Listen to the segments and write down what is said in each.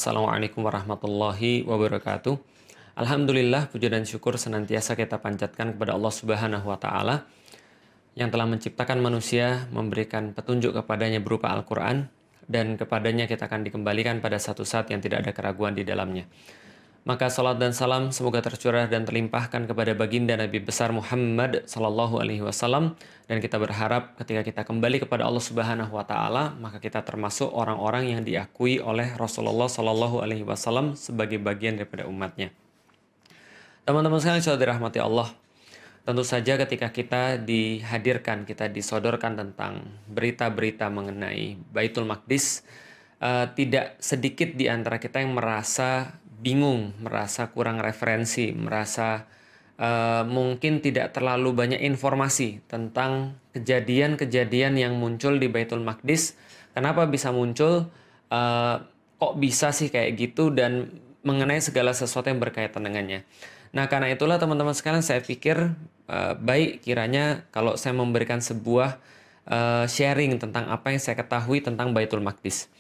Assalamualaikum warahmatullahi wabarakatuh. Alhamdulillah, puja dan syukur senantiasa kita panjatkan kepada Allah Subhanahu wa Ta'ala yang telah menciptakan manusia, memberikan petunjuk kepadanya berupa Al-Quran, dan kepadanya kita akan dikembalikan pada satu saat yang tidak ada keraguan di dalamnya. Maka salat dan salam semoga tercurah dan terlimpahkan kepada baginda Nabi besar Muhammad sallallahu alaihi wasallam, dan kita berharap ketika kita kembali kepada Allah Subhanahu wa taala maka kita termasuk orang-orang yang diakui oleh Rasulullah sallallahu alaihi wasallam sebagai bagian daripada umatnya. Teman-teman sekalian yang dirahmati Allah, tentu saja ketika kita dihadirkan, kita disodorkan tentang berita-berita mengenai Baitul Maqdis, tidak sedikit di antara kita yang merasa bingung, merasa kurang referensi, merasa mungkin tidak terlalu banyak informasi tentang kejadian-kejadian yang muncul di Baitul Maqdis. Kenapa bisa muncul? Kok bisa sih kayak gitu? Dan mengenai segala sesuatu yang berkaitan dengannya. Nah, karena itulah teman-teman sekalian, saya pikir baik kiranya kalau saya memberikan sebuah sharing tentang apa yang saya ketahui tentang Baitul Maqdis.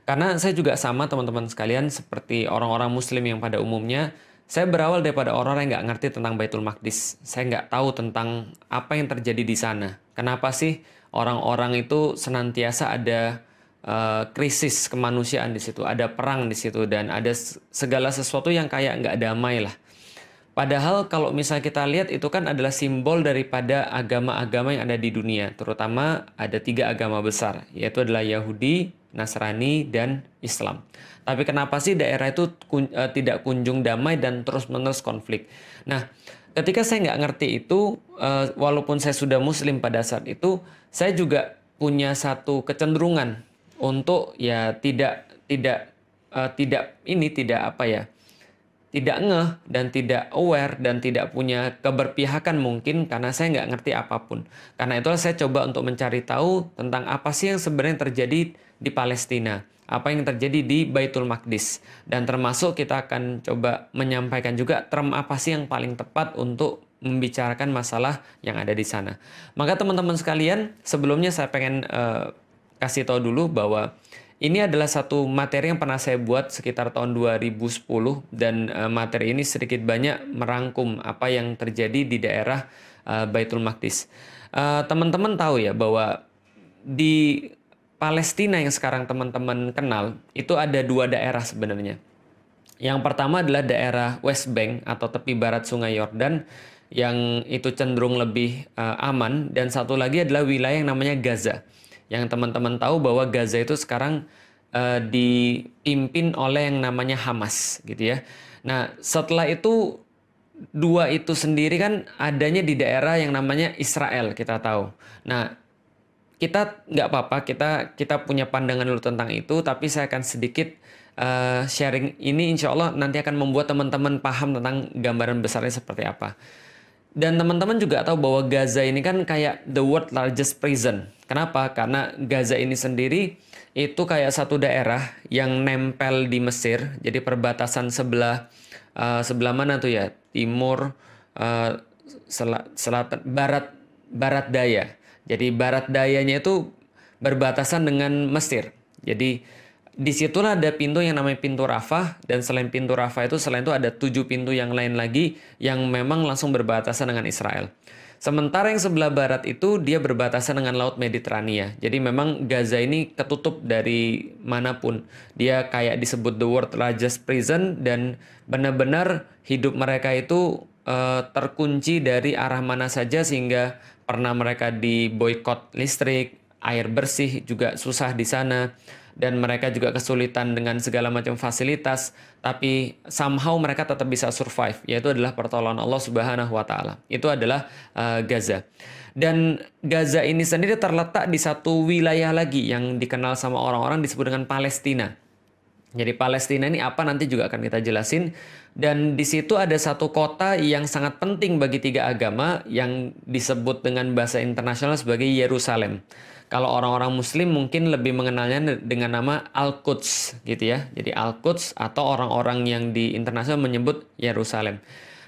Karena saya juga sama teman-teman sekalian seperti orang-orang muslim yang pada umumnya, saya berawal daripada orang-orang yang nggak ngerti tentang Baitul Maqdis. Saya nggak tahu tentang apa yang terjadi di sana. Kenapa sih orang-orang itu senantiasa ada krisis kemanusiaan di situ, ada perang di situ, dan ada segala sesuatu yang kayak nggak damai lah. Padahal kalau misalnya kita lihat itu kan adalah simbol daripada agama-agama yang ada di dunia. Terutama ada 3 agama besar, yaitu adalah Yahudi, Nasrani, dan Islam. Tapi kenapa sih daerah itu tidak kunjung damai dan terus-menerus konflik? Nah, ketika saya nggak ngerti itu, walaupun saya sudah muslim pada saat itu, saya juga punya satu kecenderungan untuk ya tidak ngeh dan tidak aware dan tidak punya keberpihakan mungkin karena saya nggak ngerti apapun. Karena itulah saya coba untuk mencari tahu tentang apa sih yang sebenarnya terjadi di Palestina, apa yang terjadi di Baitul Maqdis, dan termasuk kita akan coba menyampaikan juga term apa sih yang paling tepat untuk membicarakan masalah yang ada di sana. Maka teman-teman sekalian, sebelumnya saya pengen kasih tahu dulu bahwa ini adalah satu materi yang pernah saya buat sekitar tahun 2010, dan materi ini sedikit banyak merangkum apa yang terjadi di daerah Baitul Maqdis. Teman-teman tahu ya bahwa di Palestina yang sekarang teman-teman kenal itu ada 2 daerah sebenarnya. Yang pertama adalah daerah West Bank atau tepi barat Sungai Yordan yang itu cenderung lebih aman, dan satu lagi adalah wilayah yang namanya Gaza. Yang teman-teman tahu bahwa Gaza itu sekarang dipimpin oleh yang namanya Hamas gitu ya. Nah, setelah itu 2 itu sendiri kan adanya di daerah yang namanya Israel, kita tahu. Nah, kita nggak apa-apa, kita punya pandangan dulu tentang itu, tapi saya akan sedikit sharing ini, insya Allah nanti akan membuat teman-teman paham tentang gambaran besarnya seperti apa. Dan teman-teman juga tahu bahwa Gaza ini kan kayak the world largest prison. Kenapa? Karena Gaza ini sendiri itu kayak satu daerah yang nempel di Mesir. Jadi perbatasan sebelah mana tuh ya? Timur, selatan, barat daya. Jadi barat dayanya itu berbatasan dengan Mesir. Jadi disitulah ada pintu yang namanya pintu Rafah, dan selain pintu Rafah itu, selain itu ada 7 pintu yang lain lagi yang memang langsung berbatasan dengan Israel. Sementara yang sebelah barat itu dia berbatasan dengan Laut Mediterania. Jadi memang Gaza ini ketutup dari manapun. Dia kayak disebut the world largest prison, dan benar-benar hidup mereka itu terkunci dari arah mana saja, sehingga pernah mereka diboikot listrik, air bersih juga susah di sana, dan mereka juga kesulitan dengan segala macam fasilitas, tapi somehow mereka tetap bisa survive, yaitu adalah pertolongan Allah Subhanahu wa taala. Itu adalah Gaza. Dan Gaza ini sendiri terletak di satu wilayah lagi yang dikenal sama orang-orang disebut dengan Palestina. Jadi Palestina ini apa nanti juga akan kita jelasin, dan di situ ada satu kota yang sangat penting bagi 3 agama yang disebut dengan bahasa internasional sebagai Yerusalem. Kalau orang-orang muslim mungkin lebih mengenalnya dengan nama Al-Quds gitu ya. Jadi Al-Quds, atau orang-orang yang di internasional menyebut Yerusalem.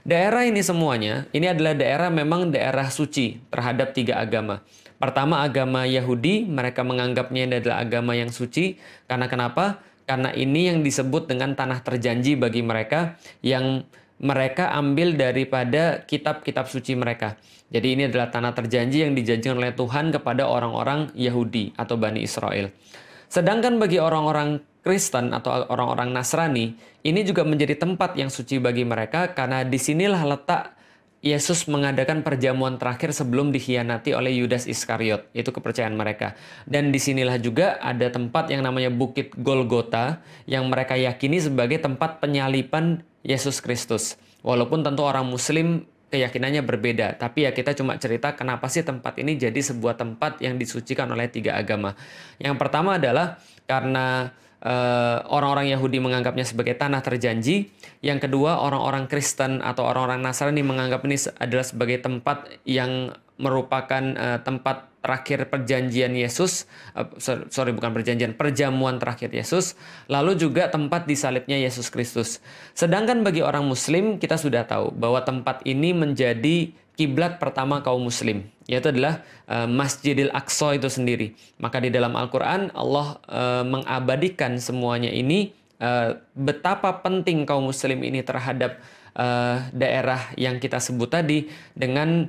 Daerah ini semuanya, ini adalah daerah memang daerah suci terhadap 3 agama. Pertama, agama Yahudi, mereka menganggapnya ini adalah agama yang suci. Karena kenapa? Karena ini yang disebut dengan tanah terjanji bagi mereka yang mereka ambil daripada kitab-kitab suci mereka. Jadi ini adalah tanah terjanji yang dijanjikan oleh Tuhan kepada orang-orang Yahudi atau Bani Israel. Sedangkan bagi orang-orang Kristen atau orang-orang Nasrani, ini juga menjadi tempat yang suci bagi mereka karena disinilah letak Yesus mengadakan perjamuan terakhir sebelum dikhianati oleh Yudas Iskariot. Itu kepercayaan mereka. Dan disinilah juga ada tempat yang namanya Bukit Golgota yang mereka yakini sebagai tempat penyaliban Yesus Kristus. Walaupun tentu orang Muslim keyakinannya berbeda. Tapi ya kita cuma cerita kenapa sih tempat ini jadi sebuah tempat yang disucikan oleh 3 agama. Yang pertama adalah karena orang-orang Yahudi menganggapnya sebagai tanah terjanji. Yang kedua, orang-orang Kristen atau orang-orang Nasrani menganggap ini adalah sebagai tempat yang merupakan tempat terakhir perjanjian Yesus. Perjamuan terakhir Yesus. Lalu juga tempat disalibnya Yesus Kristus. Sedangkan bagi orang Muslim, kita sudah tahu bahwa tempat ini menjadi kiblat pertama kaum muslim, yaitu adalah Masjidil Aqsa itu sendiri. Maka di dalam Al-Quran Allah mengabadikan semuanya ini, betapa penting kaum muslim ini terhadap daerah yang kita sebut tadi dengan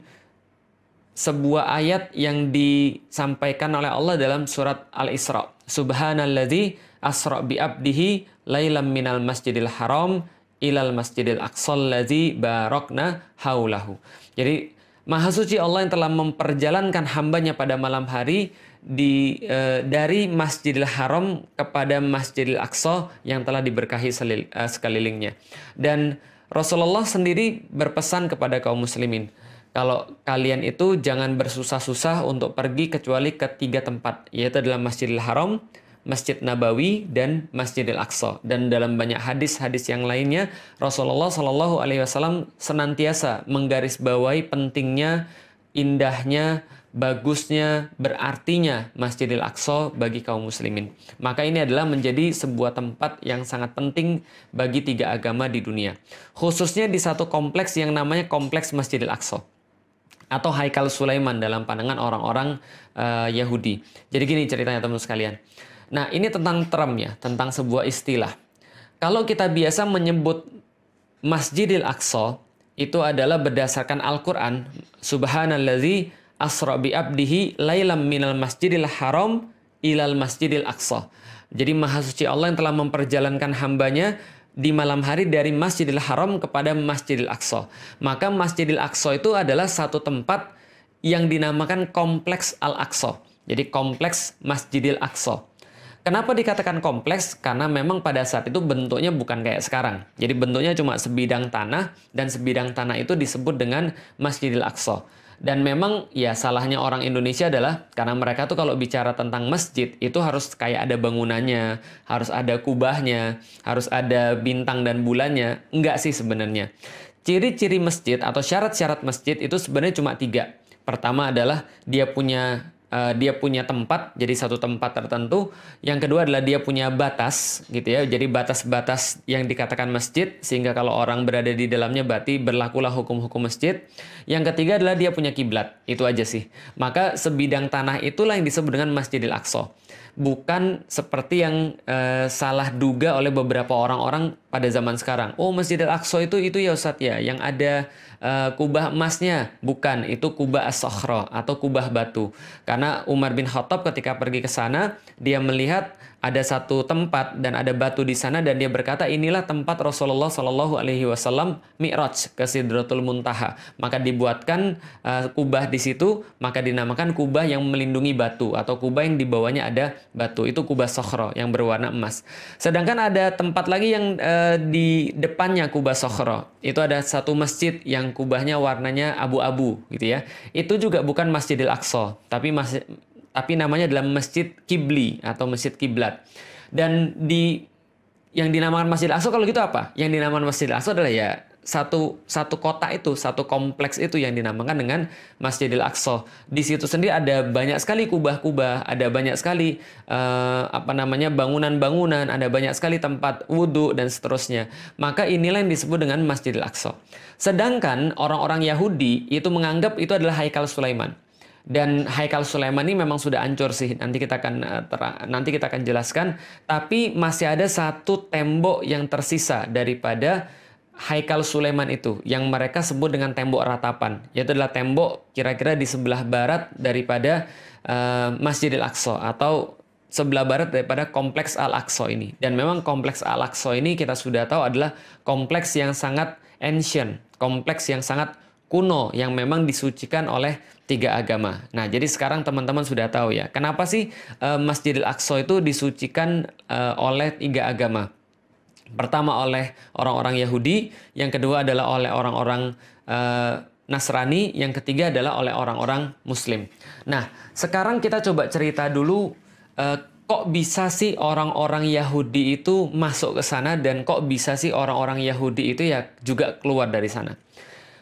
sebuah ayat yang disampaikan oleh Allah dalam surat Al-Isra. Subhanalladzi asra bi abdihi lailam minal masjidil haram ilal masjidil aqsal ladzi barakna haulahu. Jadi Maha Suci Allah yang telah memperjalankan hambanya pada malam hari dari Masjidil Haram kepada Masjidil Aqsa yang telah diberkahi sekelilingnya. Dan Rasulullah sendiri berpesan kepada kaum muslimin, kalau kalian itu jangan bersusah-susah untuk pergi kecuali ke 3 tempat, yaitu adalah Masjidil Haram, Masjid Nabawi, dan Masjidil Aqsa. Dan dalam banyak hadis-hadis yang lainnya, Rasulullah Shallallahu Alaihi Wasallam senantiasa menggarisbawahi pentingnya, indahnya, bagusnya, berartinya Masjidil Aqsa bagi kaum muslimin. Maka ini adalah menjadi sebuah tempat yang sangat penting bagi 3 agama di dunia. Khususnya di satu kompleks yang namanya Kompleks Masjidil Aqsa atau Haikal Sulaiman dalam pandangan orang-orang Yahudi. Jadi gini ceritanya teman-teman sekalian. Nah, ini tentang term ya, tentang sebuah istilah. Kalau kita biasa menyebut Masjidil Aqsa, itu adalah berdasarkan Al-Quran. Subhanalladzi asra bi abdihi lailam minal masjidil haram ilal masjidil aqsa. Jadi Maha Suci Allah yang telah memperjalankan hambanya di malam hari dari Masjidil Haram kepada Masjidil Aqsa. Maka Masjidil Aqsa itu adalah satu tempat yang dinamakan Kompleks Al-Aqsa. Jadi Kompleks Masjidil Aqsa. Kenapa dikatakan kompleks? Karena memang pada saat itu bentuknya bukan kayak sekarang. Jadi bentuknya cuma sebidang tanah, dan sebidang tanah itu disebut dengan Masjidil Aqsa. Dan memang ya salahnya orang Indonesia adalah karena mereka tuh kalau bicara tentang masjid itu harus kayak ada bangunannya, harus ada kubahnya, harus ada bintang dan bulannya. Enggak sih sebenarnya. Ciri-ciri masjid atau syarat-syarat masjid itu sebenarnya cuma 3. Pertama adalah dia punya tempat, jadi satu tempat tertentu. Yang kedua adalah dia punya batas, gitu ya. Jadi batas-batas yang dikatakan masjid, sehingga kalau orang berada di dalamnya berarti berlakulah hukum-hukum masjid. Yang ketiga adalah dia punya kiblat. Itu aja sih. Maka sebidang tanah itulah yang disebut dengan Masjidil Aqsa. Bukan seperti yang salah duga oleh beberapa orang-orang pada zaman sekarang. Oh, Masjidil Aqsa itu ya Ustadz ya, yang ada kubah emasnya. Bukan, itu kubah as-sakhra atau kubah batu. Karena Umar bin Khattab ketika pergi ke sana, dia melihat ada satu tempat dan ada batu di sana, dan dia berkata inilah tempat Rasulullah Shallallahu Alaihi Wasallam Mi'raj ke Sidratul Muntaha. Maka dibuatkan kubah di situ, maka dinamakan kubah yang melindungi batu atau kubah yang di bawahnya ada batu. Itu kubah sakhra yang berwarna emas. Sedangkan ada tempat lagi yang di depannya kubah sakhra. Itu ada satu masjid yang kubahnya warnanya abu-abu gitu ya. Itu juga bukan Masjidil Aqsa, tapi namanya adalah Masjid Kibli atau Masjid Kiblat. Dan yang dinamakan Masjidil Aqsa kalau gitu apa? Yang dinamakan Masjidil Aqsa adalah ya satu kota itu, satu kompleks itu yang dinamakan dengan Masjidil Aqsa. Di situ sendiri ada banyak sekali kubah-kubah, ada banyak sekali bangunan-bangunan, ada banyak sekali tempat wudhu dan seterusnya. Maka inilah yang disebut dengan Masjidil Aqsa. Sedangkan orang-orang Yahudi itu menganggap itu adalah Haikal Sulaiman. Dan Haikal Sulaiman ini memang sudah hancur sih. Nanti kita akan jelaskan. Tapi masih ada satu tembok yang tersisa daripada Haikal Sulaiman itu, yang mereka sebut dengan tembok ratapan, yaitu adalah tembok kira-kira di sebelah barat daripada Masjidil Aqsa, atau sebelah barat daripada kompleks Al-Aqsa ini. Dan memang kompleks Al-Aqsa ini kita sudah tahu adalah kompleks yang sangat ancient, kompleks yang sangat kuno, yang memang disucikan oleh 3 agama. Nah, jadi sekarang teman-teman sudah tahu ya, kenapa sih Masjidil Aqsa itu disucikan oleh 3 agama. Pertama oleh orang-orang Yahudi, yang kedua adalah oleh orang-orang Nasrani, yang ketiga adalah oleh orang-orang Muslim. Nah, sekarang kita coba cerita dulu kok bisa sih orang-orang Yahudi itu masuk ke sana, dan kok bisa sih orang-orang Yahudi itu ya juga keluar dari sana.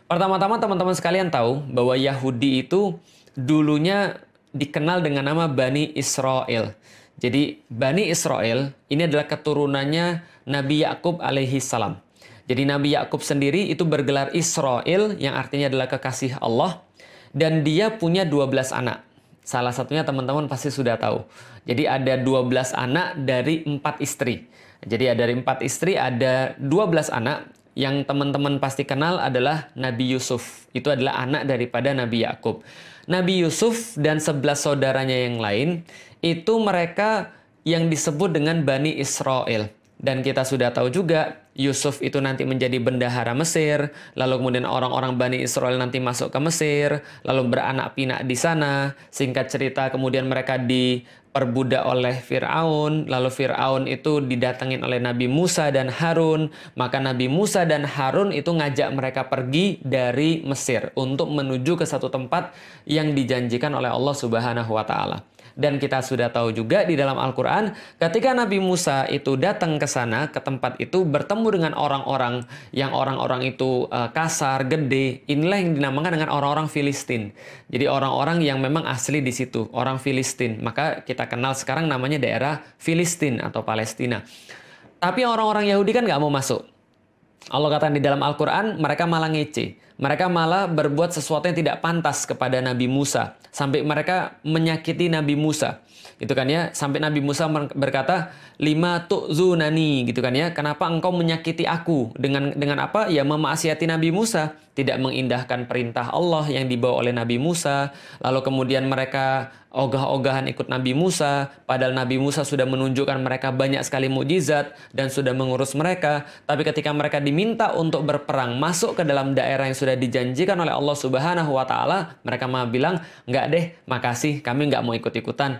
Pertama-tama teman-teman sekalian tahu bahwa Yahudi itu dulunya dikenal dengan nama Bani Israel. Jadi Bani Israel ini adalah keturunannya Nabi Yakub alaihi salam. Jadi Nabi Yakub sendiri itu bergelar Israel, yang artinya adalah kekasih Allah, dan dia punya 12 anak. Salah satunya teman-teman pasti sudah tahu. Jadi ada 12 anak dari 4 istri. Jadi dari 4 istri ada 12 anak. Yang teman-teman pasti kenal adalah Nabi Yusuf. Itu adalah anak daripada Nabi Yakub. Nabi Yusuf dan 11 saudaranya yang lain, itu mereka yang disebut dengan Bani Israel. Dan kita sudah tahu juga, Yusuf itu nanti menjadi bendahara Mesir, lalu kemudian orang-orang Bani Israel nanti masuk ke Mesir, lalu beranak pinak di sana. Singkat cerita, kemudian mereka diperbudak oleh Fir'aun, lalu Fir'aun itu didatengin oleh Nabi Musa dan Harun. Maka Nabi Musa dan Harun itu ngajak mereka pergi dari Mesir untuk menuju ke satu tempat yang dijanjikan oleh Allah Subhanahu wa Ta'ala. Dan kita sudah tahu juga di dalam Al-Quran, ketika Nabi Musa itu datang ke sana, ke tempat itu, bertemu dengan orang-orang yang orang-orang itu kasar, gede. Inilah yang dinamakan dengan orang-orang Filistin. Jadi orang-orang yang memang asli di situ, orang Filistin. Maka kita kenal sekarang namanya daerah Filistin atau Palestina. Tapi orang-orang Yahudi kan nggak mau masuk. Allah katakan di dalam Al-Quran, mereka malah ngece. Mereka malah berbuat sesuatu yang tidak pantas kepada Nabi Musa. Sampai mereka menyakiti Nabi Musa. Gitu kan ya. Sampai Nabi Musa berkata, "Lima tu'zunani," gitu kan ya. Kenapa engkau menyakiti aku? Dengan apa? Ya memaksiati Nabi Musa. Tidak mengindahkan perintah Allah yang dibawa oleh Nabi Musa. Lalu kemudian mereka ogah-ogahan ikut Nabi Musa. Padahal Nabi Musa sudah menunjukkan mereka banyak sekali mukjizat dan sudah mengurus mereka. Tapi ketika mereka diminta untuk berperang, masuk ke dalam daerah yang sudah dijanjikan oleh Allah Subhanahu wa Ta'ala, mereka malah bilang, "Enggak deh, makasih, kami enggak mau ikut-ikutan.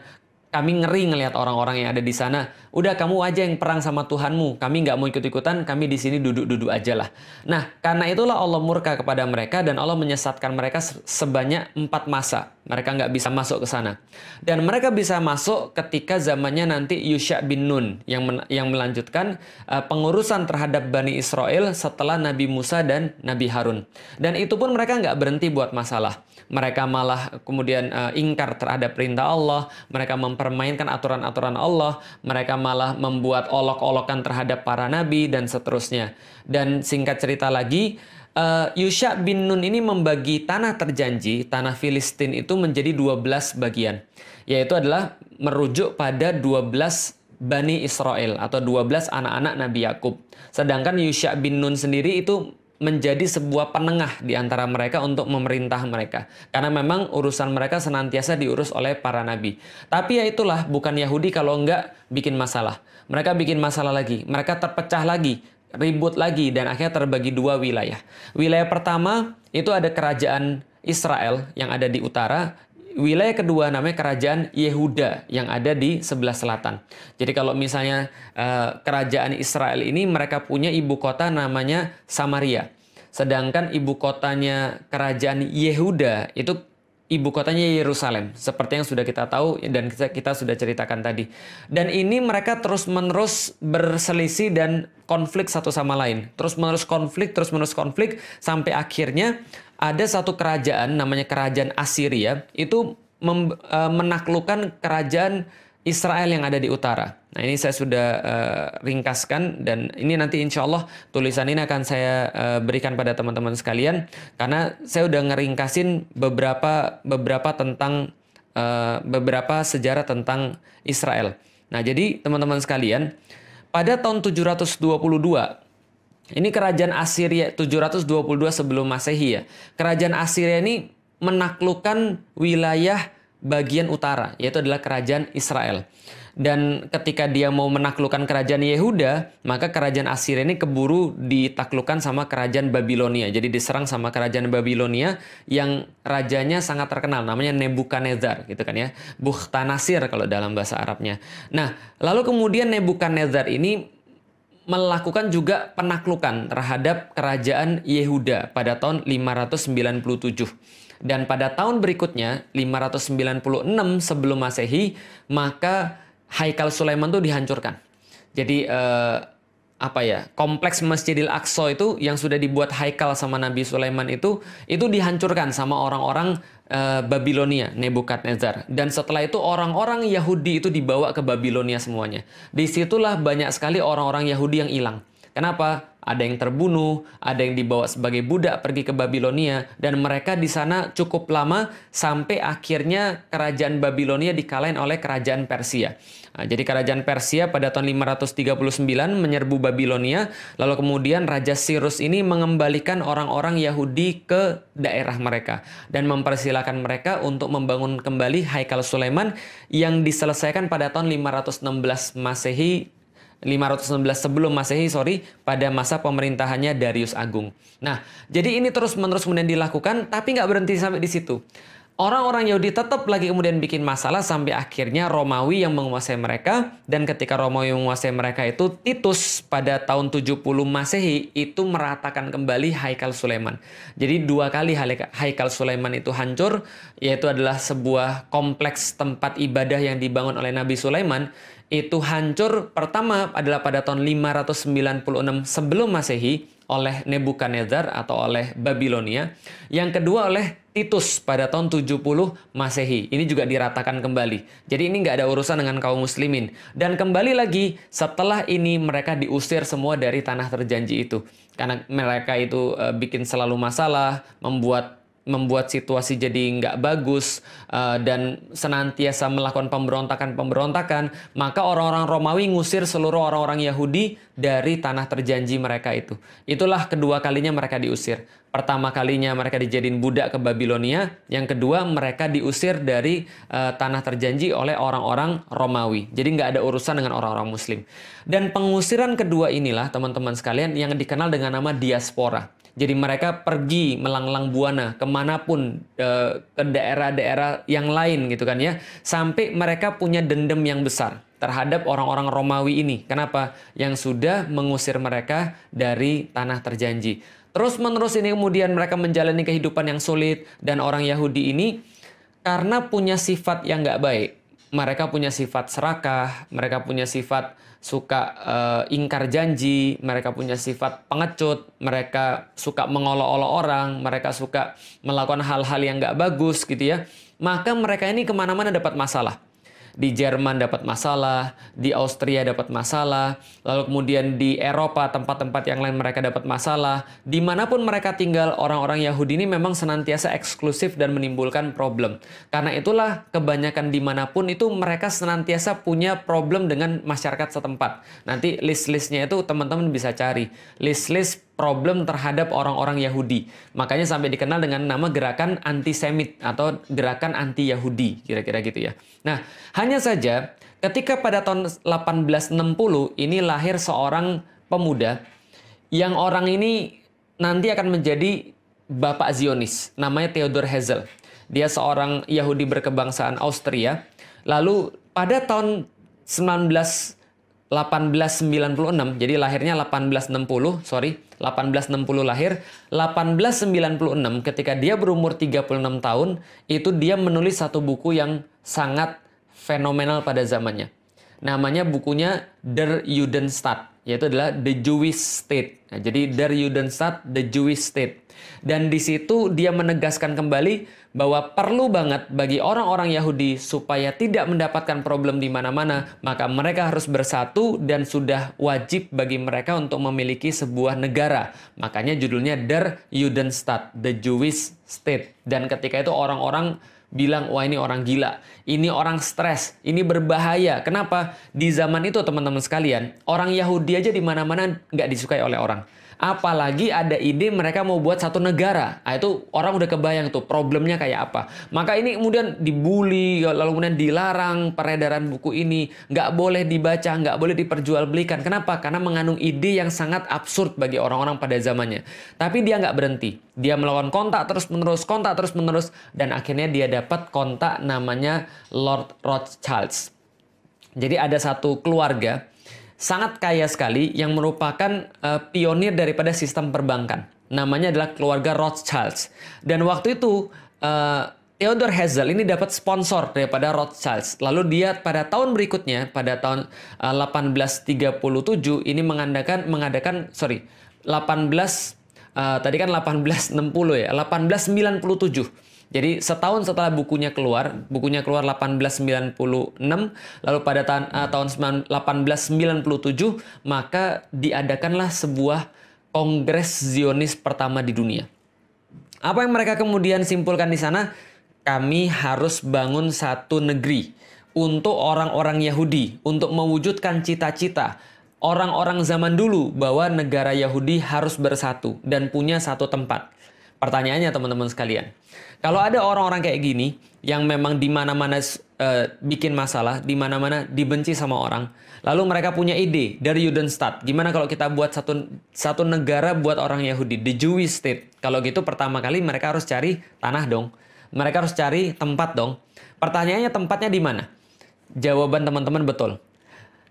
Kami ngeri ngelihat orang-orang yang ada di sana. Udah kamu aja yang perang sama Tuhanmu. Kami nggak mau ikut-ikutan. Kami di sini duduk-duduk aja lah." Nah, karena itulah Allah murka kepada mereka dan Allah menyesatkan mereka sebanyak 4 masa. Mereka nggak bisa masuk ke sana. Dan mereka bisa masuk ketika zamannya nanti Yusha bin Nun yang melanjutkan pengurusan terhadap Bani Israel setelah Nabi Musa dan Nabi Harun. Dan itu pun mereka nggak berhenti buat masalah. Mereka malah kemudian ingkar terhadap perintah Allah. Mereka mempermainkan aturan-aturan Allah. Mereka malah membuat olok-olokan terhadap para nabi dan seterusnya. Dan singkat cerita lagi, Yusha bin Nun ini membagi tanah terjanji, tanah Filistin itu menjadi 12 bagian. Yaitu adalah merujuk pada 12 Bani Israel atau 12 anak-anak Nabi Yakub. Sedangkan Yusha bin Nun sendiri itu menjadi sebuah penengah di antara mereka untuk memerintah mereka. Karena memang urusan mereka senantiasa diurus oleh para nabi. Tapi ya itulah, bukan Yahudi kalau enggak bikin masalah. Mereka bikin masalah lagi. Mereka terpecah lagi, ribut lagi, dan akhirnya terbagi 2 wilayah. Wilayah pertama itu ada kerajaan Israel yang ada di utara. Wilayah kedua namanya kerajaan Yehuda yang ada di sebelah selatan. Jadi kalau misalnya kerajaan Israel ini mereka punya ibu kota namanya Samaria. Sedangkan ibu kotanya kerajaan Yehuda itu ibu kotanya Yerusalem. Seperti yang sudah kita tahu dan kita sudah ceritakan tadi. Dan ini mereka terus-menerus berselisih dan konflik satu sama lain. Terus-menerus konflik sampai akhirnya ada satu kerajaan namanya kerajaan Assyria itu menaklukkan kerajaan Israel yang ada di utara. Nah, ini saya sudah ringkaskan, dan ini nanti insya Allah tulisan ini akan saya berikan pada teman-teman sekalian, karena saya udah ngeringkasin beberapa tentang beberapa sejarah tentang Israel. Nah, jadi teman-teman sekalian, pada tahun 722, ini kerajaan Assyria 722 sebelum Masehi ya. Kerajaan Assyria ini menaklukkan wilayah bagian utara, yaitu adalah kerajaan Israel. Dan ketika dia mau menaklukkan kerajaan Yehuda, maka kerajaan Assyria ini keburu ditaklukkan sama kerajaan Babilonia. Jadi diserang sama kerajaan Babilonia yang rajanya sangat terkenal, namanya Nebukadnezar gitu kan ya. Bukhtanasir kalau dalam bahasa Arabnya. Nah, lalu kemudian Nebukadnezar ini melakukan juga penaklukan terhadap kerajaan Yehuda pada tahun 597. Dan pada tahun berikutnya, 596 sebelum Masehi, maka Haikal Sulaiman itu dihancurkan. Jadi kompleks Masjidil Aqsa itu yang sudah dibuat haikal sama Nabi Sulaiman itu dihancurkan sama orang-orang Babilonia, Nebukadnezar. Dan setelah itu orang-orang Yahudi itu dibawa ke Babilonia semuanya. Disitulah banyak sekali orang-orang Yahudi yang hilang. Kenapa? Ada yang terbunuh, ada yang dibawa sebagai budak pergi ke Babilonia, dan mereka di sana cukup lama sampai akhirnya kerajaan Babilonia dikalahin oleh kerajaan Persia. Nah, jadi kerajaan Persia pada tahun 539 menyerbu Babilonia, lalu kemudian Raja Cyrus ini mengembalikan orang-orang Yahudi ke daerah mereka dan mempersilahkan mereka untuk membangun kembali Haikal Sulaiman yang diselesaikan pada tahun 516 sebelum Masehi, pada masa pemerintahannya Darius Agung. Nah, jadi ini terus-menerus kemudian dilakukan, tapi nggak berhenti sampai di situ. Orang-orang Yahudi tetap lagi kemudian bikin masalah sampai akhirnya Romawi yang menguasai mereka, dan ketika Romawi menguasai mereka itu, Titus pada tahun 70 Masehi itu meratakan kembali Haikal Sulaiman. Jadi 2 kali Haikal Sulaiman itu hancur, yaitu adalah sebuah kompleks tempat ibadah yang dibangun oleh Nabi Sulaiman. Itu hancur pertama adalah pada tahun 596 sebelum Masehi oleh Nebukadnezar atau oleh Babilonia. Yang kedua oleh Titus pada tahun 70 Masehi. Ini juga diratakan kembali. Jadi ini nggak ada urusan dengan kaum muslimin. Dan kembali lagi setelah ini mereka diusir semua dari tanah terjanji itu. Karena mereka itu bikin selalu masalah, membuat situasi jadi nggak bagus, dan senantiasa melakukan pemberontakan, maka orang-orang Romawi ngusir seluruh orang-orang Yahudi dari tanah terjanji mereka itu. Itulah kedua kalinya mereka diusir. Pertama kalinya mereka dijadiin budak ke Babilonia, yang kedua mereka diusir dari tanah terjanji oleh orang-orang Romawi. Jadi nggak ada urusan dengan orang-orang Muslim. Dan pengusiran kedua inilah teman-teman sekalian yang dikenal dengan nama diaspora. Jadi mereka pergi melanglang buana kemanapun, ke daerah-daerah yang lain gitu kan ya. Sampai mereka punya dendam yang besar terhadap orang-orang Romawi ini. Kenapa? Yang sudah mengusir mereka dari tanah terjanji. Terus-menerus ini kemudian mereka menjalani kehidupan yang sulit. Dan orang Yahudi ini karena punya sifat yang nggak baik. Mereka punya sifat serakah, mereka punya sifat suka ingkar janji, mereka punya sifat pengecut, mereka suka mengolok-olok orang, mereka suka melakukan hal-hal yang nggak bagus gitu ya. Maka mereka ini kemana-mana dapat masalah. Di Jerman dapat masalah, di Austria dapat masalah, lalu kemudian di Eropa tempat-tempat yang lain mereka dapat masalah. Dimanapun mereka tinggal, orang-orang Yahudi ini memang senantiasa eksklusif dan menimbulkan problem. Karena itulah kebanyakan dimanapun itu mereka senantiasa punya problem dengan masyarakat setempat. Nanti list-listnya itu teman-teman bisa cari. List-list problem terhadap orang-orang Yahudi. Makanya sampai dikenal dengan nama gerakan antisemit atau gerakan anti-Yahudi, kira-kira gitu ya. Nah, hanya saja ketika pada tahun 1860 ini lahir seorang pemuda yang orang ini nanti akan menjadi bapak Zionis, namanya Theodor Herzl. Dia seorang Yahudi berkebangsaan Austria. Lalu pada tahun 1896, jadi lahirnya 1860 lahir, 1896 ketika dia berumur 36 tahun, itu dia menulis satu buku yang sangat fenomenal pada zamannya. Namanya bukunya Der Judenstaat, yaitu adalah the Jewish state. Nah, jadi Der Judenstaat, the Jewish state. Dan di situ dia menegaskan kembali bahwa perlu banget bagi orang-orang Yahudi supaya tidak mendapatkan problem di mana-mana, maka mereka harus bersatu dan sudah wajib bagi mereka untuk memiliki sebuah negara. Makanya judulnya Der Judenstaat, the Jewish state. Dan ketika itu orang-orang bilang, wah ini orang gila, ini orang stres, ini berbahaya. Kenapa? Di zaman itu teman-teman sekalian, orang Yahudi aja di mana-mana nggak disukai oleh orang. Apalagi ada ide mereka mau buat satu negara. Nah, itu orang udah kebayang tuh problemnya kayak apa. Maka ini kemudian dibully, lalu kemudian dilarang peredaran buku ini. Nggak boleh dibaca, nggak boleh diperjualbelikan. Kenapa? Karena mengandung ide yang sangat absurd bagi orang-orang pada zamannya. Tapi dia nggak berhenti. Dia melakukan kontak terus-menerus. Dan akhirnya dia dapat kontak namanya Lord Rothschild. Jadi ada satu keluarga sangat kaya sekali yang merupakan pionir daripada sistem perbankan. Namanya adalah keluarga Rothschild. Dan waktu itu Theodor Herzl ini dapat sponsor daripada Rothschild. Lalu dia pada tahun berikutnya, pada tahun 1837 ini tadi kan 1860 ya, 1897. Jadi setahun setelah bukunya keluar 1896, lalu pada tahun 1897 maka diadakanlah sebuah Kongres Zionis pertama di dunia. Apa yang mereka kemudian simpulkan di sana? Kami harus bangun satu negeri untuk orang-orang Yahudi, untuk mewujudkan cita-cita orang-orang zaman dulu bahwa negara Yahudi harus bersatu dan punya satu tempat. Pertanyaannya teman-teman sekalian, kalau ada orang-orang kayak gini yang memang di mana-mana bikin masalah, di mana-mana dibenci sama orang, lalu mereka punya ide dari Judenstaat, gimana kalau kita buat satu negara buat orang Yahudi, the Jewish state. Kalau gitu pertama kali mereka harus cari tanah dong, mereka harus cari tempat dong. Pertanyaannya tempatnya di mana? Jawaban teman-teman betul.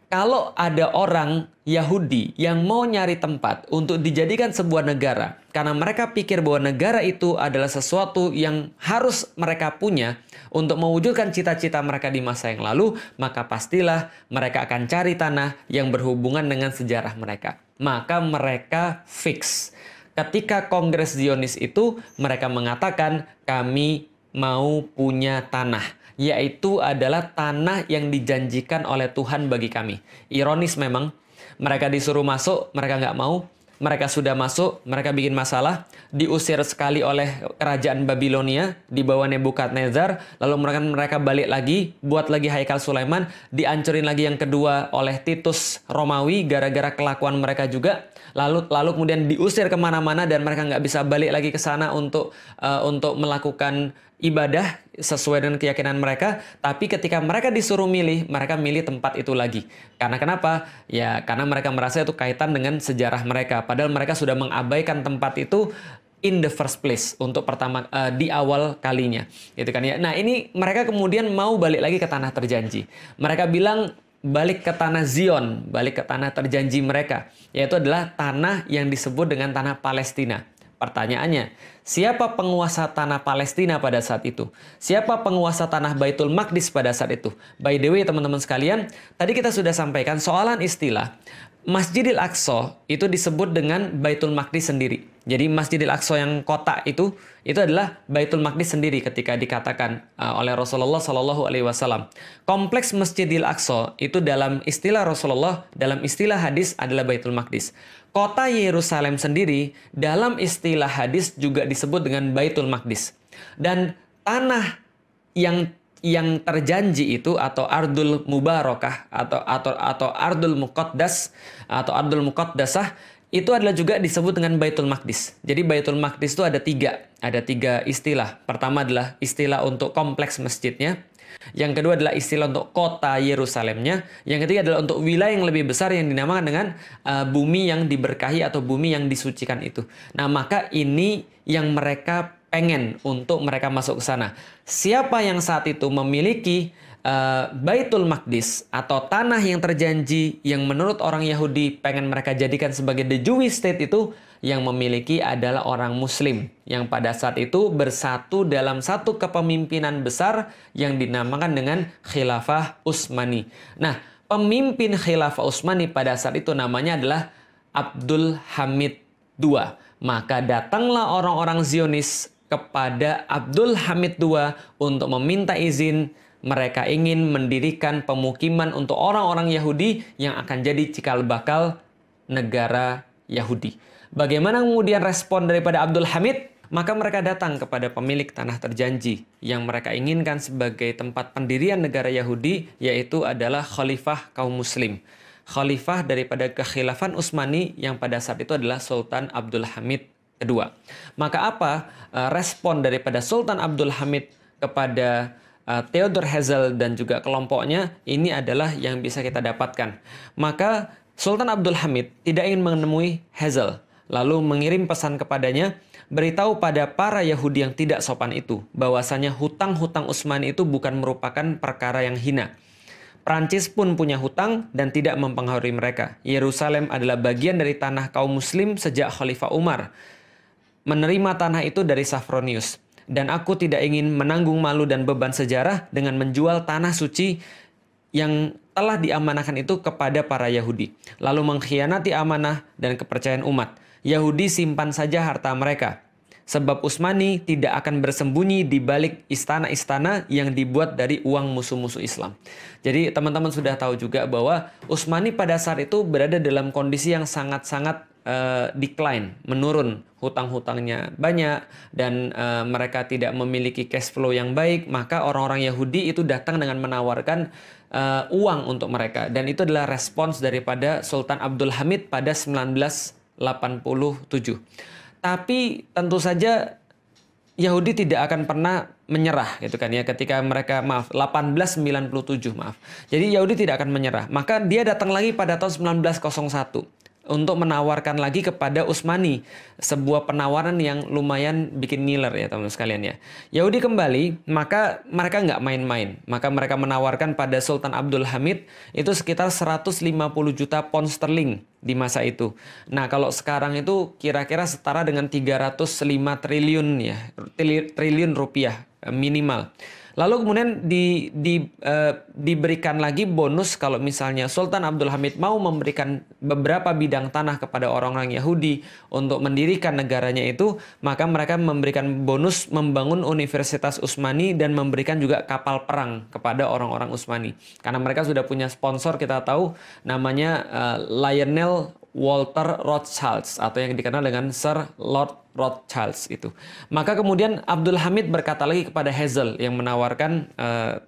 Kalau ada orang Yahudi yang mau nyari tempat untuk dijadikan sebuah negara, karena mereka pikir bahwa negara itu adalah sesuatu yang harus mereka punya untuk mewujudkan cita-cita mereka di masa yang lalu, maka pastilah mereka akan cari tanah yang berhubungan dengan sejarah mereka. Maka mereka fix. Ketika Kongres Zionis itu, mereka mengatakan kami mau punya tanah, yaitu adalah tanah yang dijanjikan oleh Tuhan bagi kami. Ironis memang, mereka disuruh masuk, mereka nggak mau. Mereka sudah masuk, mereka bikin masalah, diusir sekali oleh kerajaan Babilonia di bawah Nebukadnezar, lalu mereka balik lagi, buat lagi Haikal Sulaiman, dihancurin lagi yang kedua oleh Titus Romawi gara-gara kelakuan mereka juga. Lalu kemudian diusir kemana-mana dan mereka nggak bisa balik lagi ke sana untuk melakukan ibadah sesuai dengan keyakinan mereka. Tapi ketika mereka disuruh milih, mereka milih tempat itu lagi. Karena kenapa? Ya karena mereka merasa itu kaitan dengan sejarah mereka. Padahal mereka sudah mengabaikan tempat itu in the first place untuk di awal kalinya, gitu kan ya. Nah ini mereka kemudian mau balik lagi ke tanah terjanji. Mereka bilang balik ke tanah Zion, balik ke tanah terjanji mereka, yaitu adalah tanah yang disebut dengan tanah Palestina. Pertanyaannya, siapa penguasa tanah Palestina pada saat itu? Siapa penguasa tanah Baitul Maqdis pada saat itu? By the way, teman-teman sekalian, tadi kita sudah sampaikan soalan istilah. Masjidil Aqsa itu disebut dengan Baitul Maqdis sendiri. Jadi Masjidil Aqsa yang kotak itu adalah Baitul Maqdis sendiri ketika dikatakan oleh Rasulullah Shallallahu Alaihi Wasallam. Kompleks Masjidil Aqsa itu dalam istilah Rasulullah, dalam istilah hadis adalah Baitul Maqdis. Kota Yerusalem sendiri dalam istilah hadis juga disebut dengan Baitul Maqdis. Dan tanah yang terjanji itu atau Ardul Mubarakah atau Ardul Muqaddas atau Ardul Muqaddasah itu adalah juga disebut dengan Baitul Maqdis. Jadi Baitul Maqdis itu ada tiga istilah. Pertama adalah istilah untuk kompleks masjidnya. Yang kedua adalah istilah untuk kota Yerusalemnya. Yang ketiga adalah untuk wilayah yang lebih besar yang dinamakan dengan bumi yang diberkahi atau bumi yang disucikan itu. Nah maka ini yang mereka pengen untuk mereka masuk ke sana. Siapa yang saat itu memiliki Baitul Maqdis atau tanah yang terjanji yang menurut orang Yahudi pengen mereka jadikan sebagai the Jewish state itu, yang memiliki adalah orang Muslim yang pada saat itu bersatu dalam satu kepemimpinan besar yang dinamakan dengan Khilafah Utsmani. Nah, pemimpin Khilafah Utsmani pada saat itu namanya adalah Abdul Hamid II. Maka datanglah orang-orang Zionis kepada Abdul Hamid II untuk meminta izin. Mereka ingin mendirikan pemukiman untuk orang-orang Yahudi yang akan jadi cikal bakal negara Yahudi. Bagaimana kemudian respon daripada Abdul Hamid? Maka mereka datang kepada pemilik tanah terjanji yang mereka inginkan sebagai tempat pendirian negara Yahudi, yaitu adalah khalifah kaum muslim. Khalifah daripada kekhilafan Utsmani yang pada saat itu adalah Sultan Abdul Hamid II. Maka apa respon daripada Sultan Abdul Hamid kepada Theodor Herzl dan juga kelompoknya? Ini adalah yang bisa kita dapatkan. Maka Sultan Abdul Hamid tidak ingin menemui Herzl, lalu mengirim pesan kepadanya, beritahu pada para Yahudi yang tidak sopan itu bahwasanya hutang-hutang Utsmani itu bukan merupakan perkara yang hina. Prancis pun punya hutang dan tidak mempengaruhi mereka. Yerusalem adalah bagian dari tanah kaum muslim sejak Khalifah Umar menerima tanah itu dari Safronius. Dan aku tidak ingin menanggung malu dan beban sejarah dengan menjual tanah suci yang telah diamanahkan itu kepada para Yahudi, lalu mengkhianati amanah dan kepercayaan umat. Yahudi simpan saja harta mereka, sebab Utsmani tidak akan bersembunyi di balik istana-istana yang dibuat dari uang musuh-musuh Islam. Jadi teman-teman sudah tahu juga bahwa Utsmani pada saat itu berada dalam kondisi yang sangat-sangat decline, menurun, hutang-hutangnya banyak dan mereka tidak memiliki cash flow yang baik. Maka orang-orang Yahudi itu datang dengan menawarkan uang untuk mereka, dan itu adalah respons daripada Sultan Abdul Hamid pada 1987. Tapi tentu saja Yahudi tidak akan pernah menyerah gitu kan ya, ketika mereka 1897 maaf. Jadi Yahudi tidak akan menyerah. Maka dia datang lagi pada tahun 1901 untuk menawarkan lagi kepada Utsmani sebuah penawaran yang lumayan bikin ngiler ya teman-teman sekalian ya. Yahudi kembali, maka mereka nggak main-main. Maka mereka menawarkan pada Sultan Abdul Hamid itu sekitar 150 juta pound sterling di masa itu. Nah kalau sekarang itu kira-kira setara dengan 305 triliun ya, triliun rupiah minimal. Lalu kemudian diberikan lagi bonus kalau misalnya Sultan Abdul Hamid mau memberikan beberapa bidang tanah kepada orang-orang Yahudi untuk mendirikan negaranya itu, maka mereka memberikan bonus membangun Universitas Utsmani dan memberikan juga kapal perang kepada orang-orang Utsmani. Karena mereka sudah punya sponsor, kita tahu namanya Lionel Walter Rothschild atau yang dikenal dengan Sir Lord Rothschild itu. Maka kemudian Abdul Hamid berkata lagi kepada Herzl yang menawarkan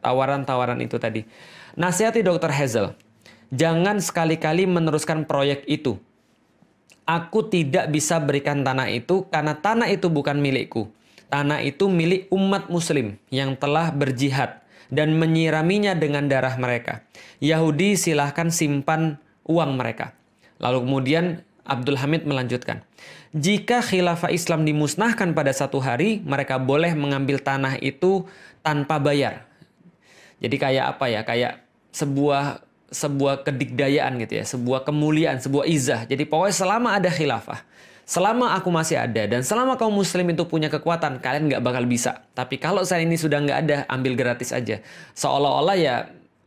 tawaran-tawaran itu tadi. Nasihati Dr. Herzl, jangan sekali-kali meneruskan proyek itu. Aku tidak bisa berikan tanah itu karena tanah itu bukan milikku. Tanah itu milik umat muslim yang telah berjihad dan menyiraminya dengan darah mereka. Yahudi silahkan simpan uang mereka. Lalu kemudian Abdul Hamid melanjutkan, jika khilafah Islam dimusnahkan pada satu hari, mereka boleh mengambil tanah itu tanpa bayar. Jadi kayak apa ya? Kayak sebuah kedikdayaan gitu ya, sebuah kemuliaan, sebuah izah. Jadi pokoknya selama ada khilafah, selama aku masih ada dan selama kaum muslim itu punya kekuatan, kalian nggak bakal bisa. Tapi kalau saya ini sudah nggak ada, ambil gratis aja. Seolah-olah ya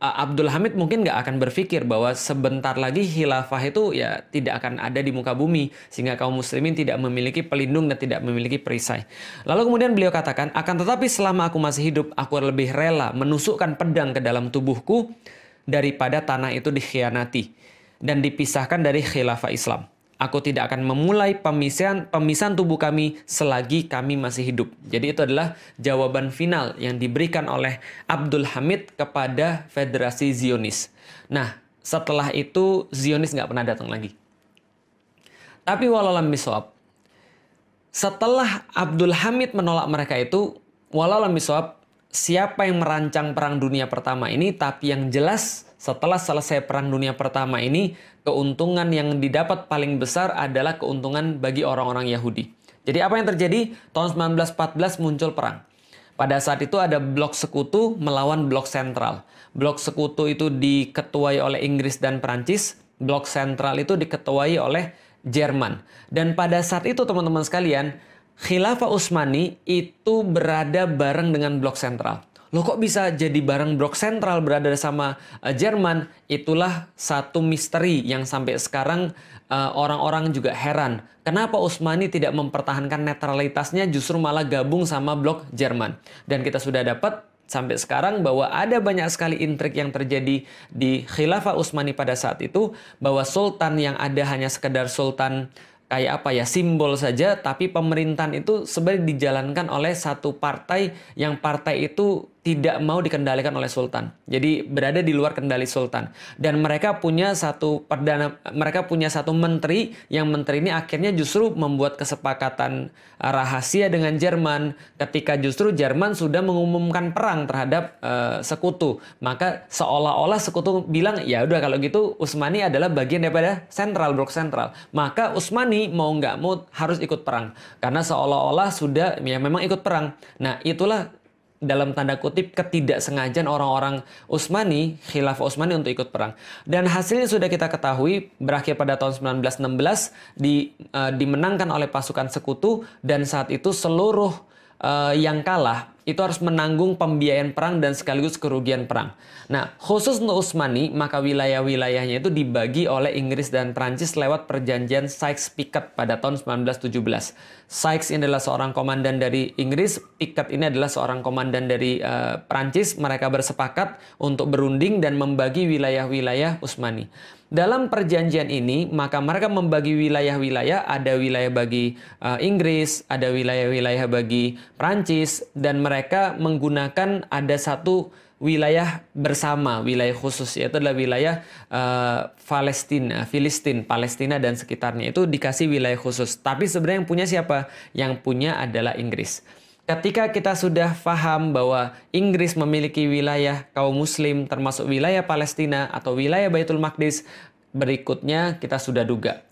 Abdul Hamid mungkin nggak akan berpikir bahwa sebentar lagi khilafah itu ya tidak akan ada di muka bumi, sehingga kaum muslimin tidak memiliki pelindung dan tidak memiliki perisai. Lalu kemudian beliau katakan, akan tetapi selama aku masih hidup, aku lebih rela menusukkan pedang ke dalam tubuhku daripada tanah itu dikhianati dan dipisahkan dari khilafah Islam. Aku tidak akan memulai pemisahan tubuh kami selagi kami masih hidup. Jadi itu adalah jawaban final yang diberikan oleh Abdul Hamid kepada Federasi Zionis. Nah, setelah itu Zionis nggak pernah datang lagi. Tapi walaupun miswab, setelah Abdul Hamid menolak mereka itu, walaupun miswab, siapa yang merancang Perang Dunia Pertama ini, tapi yang jelas setelah selesai Perang Dunia Pertama ini, keuntungan yang didapat paling besar adalah keuntungan bagi orang-orang Yahudi. Jadi apa yang terjadi? Tahun 1914 muncul perang. Pada saat itu ada blok sekutu melawan blok sentral. Blok sekutu itu diketuai oleh Inggris dan Prancis. Blok sentral itu diketuai oleh Jerman. Dan pada saat itu teman-teman sekalian, Khilafah Utsmani itu berada bareng dengan blok sentral. Loh kok bisa jadi barang blok sentral berada sama Jerman? Itulah satu misteri yang sampai sekarang orang-orang juga heran. Kenapa Utsmani tidak mempertahankan netralitasnya, justru malah gabung sama blok Jerman. Dan kita sudah dapat sampai sekarang bahwa ada banyak sekali intrik yang terjadi di Khilafah Utsmani pada saat itu, bahwa sultan yang ada hanya sekedar sultan kayak apa ya, simbol saja, tapi pemerintahan itu sebenarnya dijalankan oleh satu partai yang partai itu tidak mau dikendalikan oleh sultan. Jadi berada di luar kendali sultan. Dan mereka punya satu menteri, yang menteri ini akhirnya justru membuat kesepakatan rahasia dengan Jerman ketika justru Jerman sudah mengumumkan perang terhadap sekutu. Maka seolah-olah sekutu bilang, ya udah kalau gitu Utsmani adalah bagian daripada blok sentral. Maka Utsmani mau nggak mau harus ikut perang. Karena seolah-olah sudah ya memang ikut perang. Nah itulah dalam tanda kutip ketidaksengajaan orang-orang Utsmani, Khilafah Utsmani untuk ikut perang. Dan hasilnya sudah kita ketahui, berakhir pada tahun 1916 dimenangkan oleh pasukan sekutu, dan saat itu seluruh yang kalah itu harus menanggung pembiayaan perang dan sekaligus kerugian perang. Nah, khusus untuk Utsmani, maka wilayah-wilayahnya itu dibagi oleh Inggris dan Prancis lewat perjanjian Sykes-Picot pada tahun 1917. Sykes ini adalah seorang komandan dari Inggris, Picot ini adalah seorang komandan dari Prancis. Mereka bersepakat untuk berunding dan membagi wilayah-wilayah Utsmani. Dalam perjanjian ini, maka mereka membagi wilayah-wilayah, ada wilayah bagi Inggris, ada wilayah-wilayah bagi Prancis, dan mereka menggunakan ada satu wilayah bersama, wilayah khusus, yaitu adalah wilayah Palestina dan sekitarnya, itu dikasih wilayah khusus. Tapi sebenarnya yang punya siapa? Yang punya adalah Inggris. Ketika kita sudah paham bahwa Inggris memiliki wilayah kaum muslim termasuk wilayah Palestina atau wilayah Baitul Maqdis, berikutnya kita sudah duga.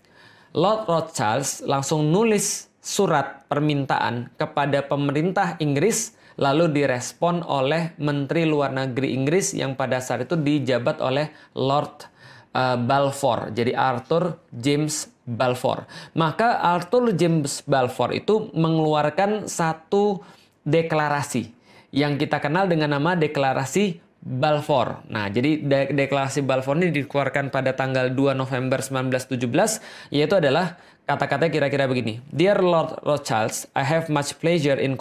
Lord Rothschild langsung nulis surat permintaan kepada pemerintah Inggris, lalu direspon oleh Menteri Luar Negeri Inggris yang pada saat itu dijabat oleh Lord Balfour, jadi Arthur James Balfour. Maka Arthur James Balfour itu mengeluarkan satu deklarasi yang kita kenal dengan nama Deklarasi Balfour. Nah, jadi Deklarasi Balfour ini dikeluarkan pada tanggal 2 November 1917, yaitu adalah kata-kata kira-kira begini. Dear Lord Rothschild, I have much pleasure in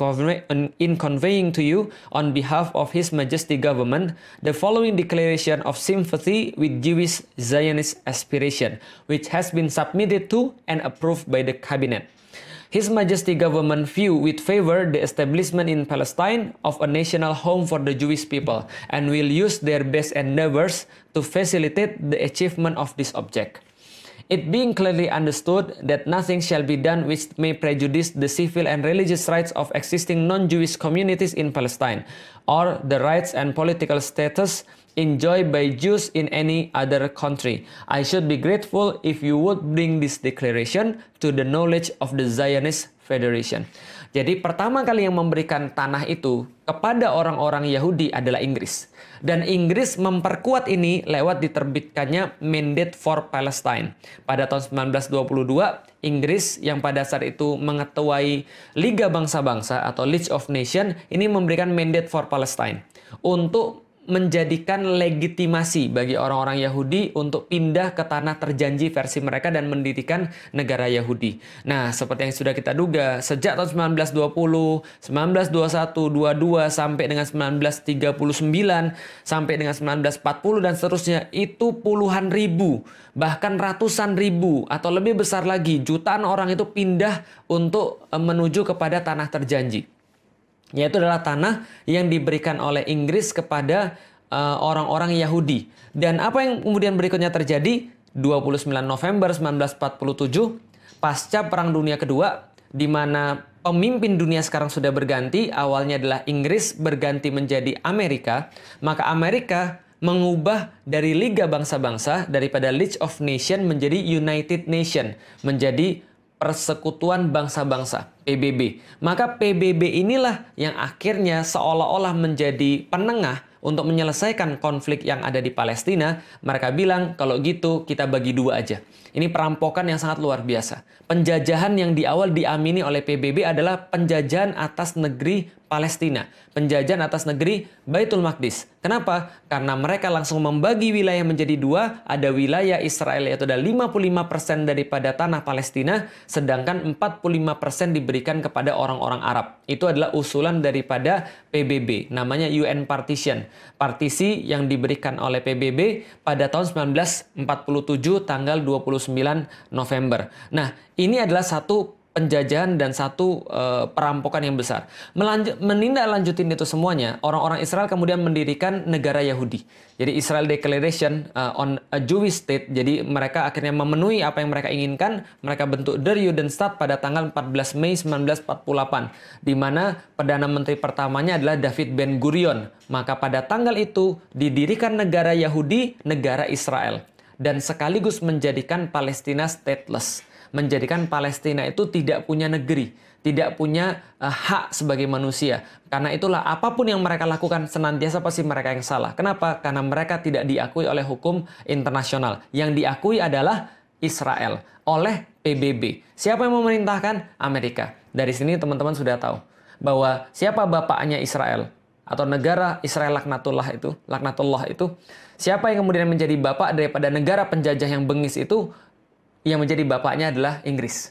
conveying to you on behalf of His Majesty Government the following declaration of sympathy with Jewish Zionist aspiration, which has been submitted to and approved by the Cabinet. His Majesty Government view with favor the establishment in Palestine of a national home for the Jewish people and will use their best endeavors to facilitate the achievement of this object. It being clearly understood that nothing shall be done which may prejudice the civil and religious rights of existing non-Jewish communities in Palestine, or the rights and political status enjoyed by Jews in any other country. I should be grateful if you would bring this declaration to the knowledge of the Zionist Federation. Jadi pertama kali yang memberikan tanah itu kepada orang-orang Yahudi adalah Inggris. Dan Inggris memperkuat ini lewat diterbitkannya Mandate for Palestine. Pada tahun 1922, Inggris yang pada saat itu mengetuai Liga Bangsa-Bangsa atau League of Nations ini memberikan Mandate for Palestine untuk menjadikan legitimasi bagi orang-orang Yahudi untuk pindah ke tanah terjanji versi mereka dan mendirikan negara Yahudi. Nah, seperti yang sudah kita duga, sejak tahun 1920, 1921, 22 sampai dengan 1939, sampai dengan 1940 dan seterusnya, itu puluhan ribu, bahkan ratusan ribu atau lebih besar lagi, jutaan orang itu pindah untuk menuju kepada tanah terjanji. Yaitu adalah tanah yang diberikan oleh Inggris kepada orang-orang Yahudi. Dan apa yang kemudian berikutnya terjadi? 29 November 1947, pasca Perang Dunia Kedua, di mana pemimpin dunia sekarang sudah berganti, awalnya adalah Inggris berganti menjadi Amerika, maka Amerika mengubah dari Liga Bangsa-Bangsa, daripada League of Nations menjadi United Nations, menjadi Persekutuan Bangsa-Bangsa, PBB. Maka PBB inilah yang akhirnya seolah-olah menjadi penengah untuk menyelesaikan konflik yang ada di Palestina. Mereka bilang, kalau gitu kita bagi dua aja. Ini perampokan yang sangat luar biasa. Penjajahan yang di awal diamini oleh PBB adalah penjajahan atas negeri Palestina, penjajahan atas negeri Baitul Maqdis. Kenapa? Karena mereka langsung membagi wilayah menjadi dua, ada wilayah Israel yaitu ada 55% daripada tanah Palestina, sedangkan 45% diberikan kepada orang-orang Arab. Itu adalah usulan daripada PBB, namanya UN Partition. Partisi yang diberikan oleh PBB pada tahun 1947 tanggal 29 November. Nah, ini adalah satu penjajahan dan satu perampokan yang besar. Menindaklanjutin itu semuanya, orang-orang Israel kemudian mendirikan negara Yahudi. Jadi Israel Declaration on a Jewish State. Jadi mereka akhirnya memenuhi apa yang mereka inginkan. Mereka bentuk Der Judenstaat pada tanggal 14 Mei 1948, di mana Perdana Menteri pertamanya adalah David Ben Gurion. Maka pada tanggal itu didirikan negara Yahudi, negara Israel, dan sekaligus menjadikan Palestina stateless. Menjadikan Palestina itu tidak punya negeri, tidak punya hak sebagai manusia. Karena itulah apapun yang mereka lakukan senantiasa pasti mereka yang salah. Kenapa? Karena mereka tidak diakui oleh hukum internasional. Yang diakui adalah Israel oleh PBB. Siapa yang memerintahkan? Amerika. Dari sini teman-teman sudah tahu bahwa siapa bapaknya Israel atau negara Israel laknatullah itu, siapa yang kemudian menjadi bapak daripada negara penjajah yang bengis itu? Yang menjadi bapaknya adalah Inggris.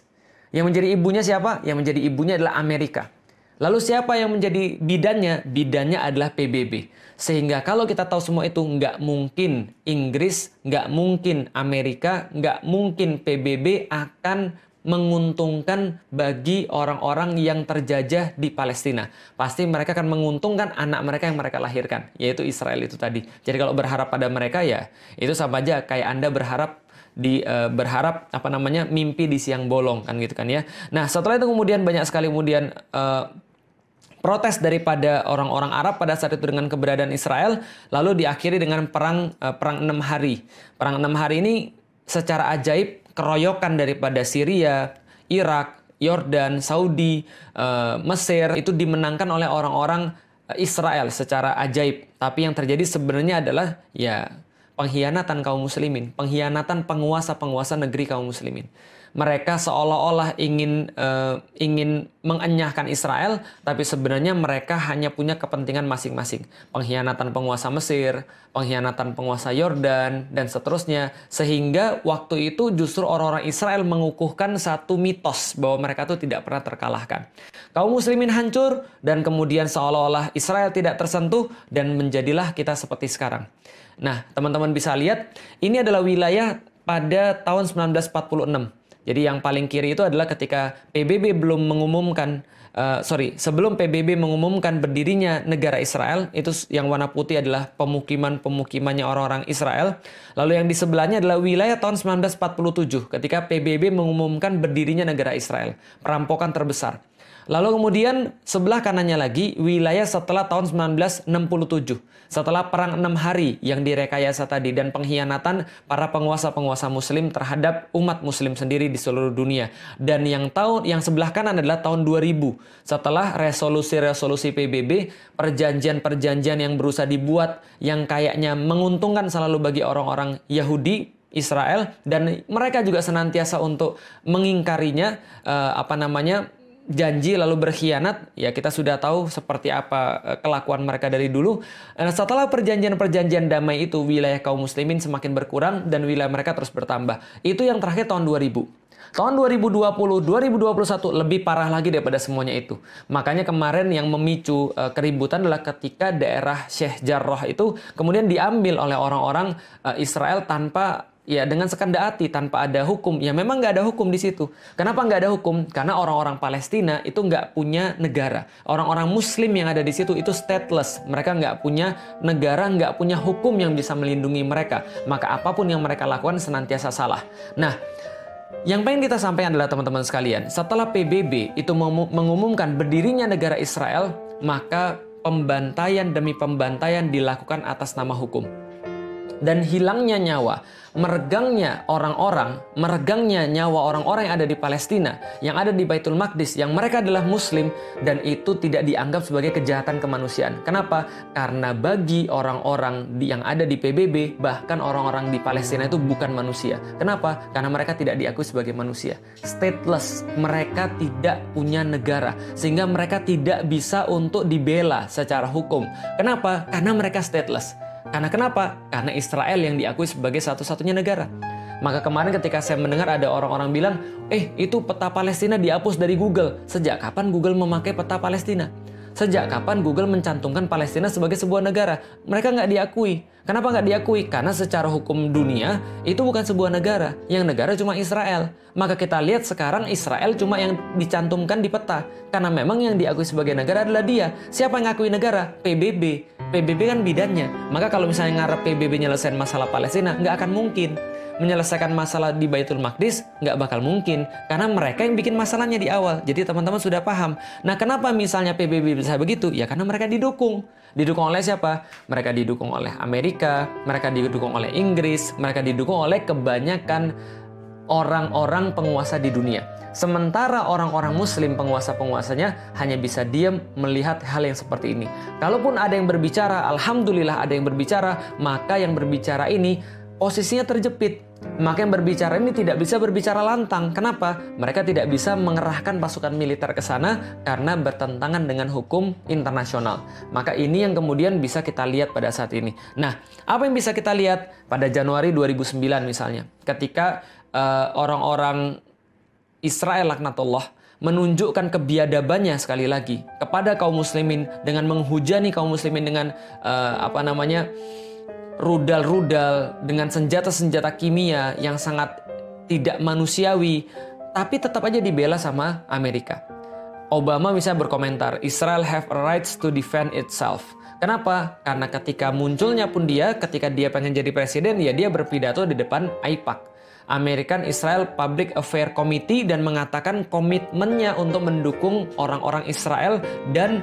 Yang menjadi ibunya siapa? Yang menjadi ibunya adalah Amerika. Lalu siapa yang menjadi bidannya? Bidannya adalah PBB. Sehingga kalau kita tahu semua itu, nggak mungkin Inggris, nggak mungkin Amerika, nggak mungkin PBB akan menguntungkan bagi orang-orang yang terjajah di Palestina. Pasti mereka akan menguntungkan anak mereka yang mereka lahirkan, yaitu Israel itu tadi. Jadi kalau berharap pada mereka ya, itu sama aja kayak Anda berharap mimpi di siang bolong kan gitu kan ya. Nah, setelah itu kemudian banyak sekali kemudian protes daripada orang-orang Arab pada saat itu dengan keberadaan Israel, lalu diakhiri dengan perang 6 hari. Perang 6 hari ini secara ajaib keroyokan daripada Syria, Irak, Yordan, Saudi, Mesir itu dimenangkan oleh orang-orang Israel secara ajaib. Tapi yang terjadi sebenarnya adalah ya pengkhianatan kaum muslimin, pengkhianatan penguasa-penguasa negeri kaum muslimin. Mereka seolah-olah ingin mengenyahkan Israel, tapi sebenarnya mereka hanya punya kepentingan masing-masing. Pengkhianatan penguasa Mesir, pengkhianatan penguasa Yordan, dan seterusnya. Sehingga waktu itu justru orang-orang Israel mengukuhkan satu mitos bahwa mereka itu tidak pernah terkalahkan. Kaum muslimin hancur, dan kemudian seolah-olah Israel tidak tersentuh, dan menjadilah kita seperti sekarang. Nah, teman-teman bisa lihat, ini adalah wilayah pada tahun 1946. Jadi yang paling kiri itu adalah ketika PBB belum mengumumkan, sebelum PBB mengumumkan berdirinya negara Israel, itu yang warna putih adalah pemukimannya orang-orang Israel. Lalu yang di sebelahnya adalah wilayah tahun 1947 ketika PBB mengumumkan berdirinya negara Israel. Perampokan terbesar. Lalu kemudian sebelah kanannya lagi wilayah setelah tahun 1967. Setelah perang 6 hari yang direkayasa tadi dan pengkhianatan para penguasa-penguasa muslim terhadap umat muslim sendiri di seluruh dunia. Dan yang sebelah kanan adalah tahun 2000. Setelah resolusi-resolusi PBB, perjanjian-perjanjian yang berusaha dibuat yang kayaknya menguntungkan selalu bagi orang-orang Yahudi Israel, dan mereka juga senantiasa untuk mengingkarinya, janji lalu berkhianat, ya kita sudah tahu seperti apa kelakuan mereka dari dulu. Setelah perjanjian-perjanjian damai itu, wilayah kaum muslimin semakin berkurang dan wilayah mereka terus bertambah. Itu yang terakhir tahun 2000. Tahun 2020, 2021 lebih parah lagi daripada semuanya itu. Makanya kemarin yang memicu keributan adalah ketika daerah Sheikh Jarrah itu kemudian diambil oleh orang-orang Israel dengan sekendak hati, tanpa ada hukum. Ya memang nggak ada hukum di situ. Kenapa nggak ada hukum? Karena orang-orang Palestina itu nggak punya negara. Orang-orang Muslim yang ada di situ itu stateless. Mereka nggak punya negara, nggak punya hukum yang bisa melindungi mereka. Maka apapun yang mereka lakukan senantiasa salah. Nah, yang pengen kita sampaikan adalah teman-teman sekalian, setelah PBB itu mengumumkan berdirinya negara Israel, maka pembantaian demi pembantaian dilakukan atas nama hukum. dan hilangnya nyawa, meregangnya nyawa orang-orang yang ada di Palestina, yang ada di Baitul Maqdis, yang mereka adalah Muslim, dan itu tidak dianggap sebagai kejahatan kemanusiaan. Kenapa? Karena bagi orang-orang yang ada di PBB, bahkan orang-orang di Palestina itu bukan manusia. Kenapa? Karena mereka tidak diakui sebagai manusia. Stateless, mereka tidak punya negara, sehingga mereka tidak bisa untuk dibela secara hukum. Kenapa? Karena mereka stateless. Karena kenapa? Karena Israel yang diakui sebagai satu-satunya negara. Maka kemarin ketika saya mendengar ada orang-orang bilang, itu peta Palestina dihapus dari Google. Sejak kapan Google memakai peta Palestina? Sejak kapan Google mencantumkan Palestina sebagai sebuah negara? Mereka nggak diakui. Kenapa nggak diakui? Karena secara hukum dunia, itu bukan sebuah negara. Yang negara cuma Israel. Maka kita lihat sekarang Israel cuma yang dicantumkan di peta. Karena memang yang diakui sebagai negara adalah dia. Siapa yang ngakui negara? PBB. PBB kan bidannya. Maka kalau misalnya ngarep PBB nyelesain masalah Palestina, nggak akan mungkin. Menyelesaikan masalah di Baitul Maqdis, nggak bakal mungkin. Karena mereka yang bikin masalahnya di awal. Jadi teman-teman sudah paham. Nah, kenapa misalnya PBB bisa begitu? Ya karena mereka didukung. Didukung oleh siapa? Mereka didukung oleh Amerika, mereka didukung oleh Inggris, mereka didukung oleh kebanyakan orang-orang penguasa di dunia. Sementara orang-orang Muslim, penguasa-penguasanya hanya bisa diam melihat hal yang seperti ini. Kalaupun ada yang berbicara, alhamdulillah ada yang berbicara, maka yang berbicara ini posisinya terjepit. Maka yang berbicara ini tidak bisa berbicara lantang. Kenapa? Mereka tidak bisa mengerahkan pasukan militer ke sana karena bertentangan dengan hukum internasional. Maka ini yang kemudian bisa kita lihat pada saat ini. Nah, apa yang bisa kita lihat pada Januari 2009 misalnya, ketika orang-orang Israel laknatullah menunjukkan kebiadabannya sekali lagi kepada kaum muslimin dengan menghujani kaum muslimin dengan rudal-rudal, dengan senjata-senjata kimia yang sangat tidak manusiawi, tapi tetap aja dibela sama Amerika. Obama misalnya berkomentar, Israel have a rights to defend itself. Kenapa? Karena ketika munculnya pun ketika dia pengen jadi presiden, ya dia berpidato di depan AIPAC, American Israel Public Affairs Committee, dan mengatakan komitmennya untuk mendukung orang-orang Israel dan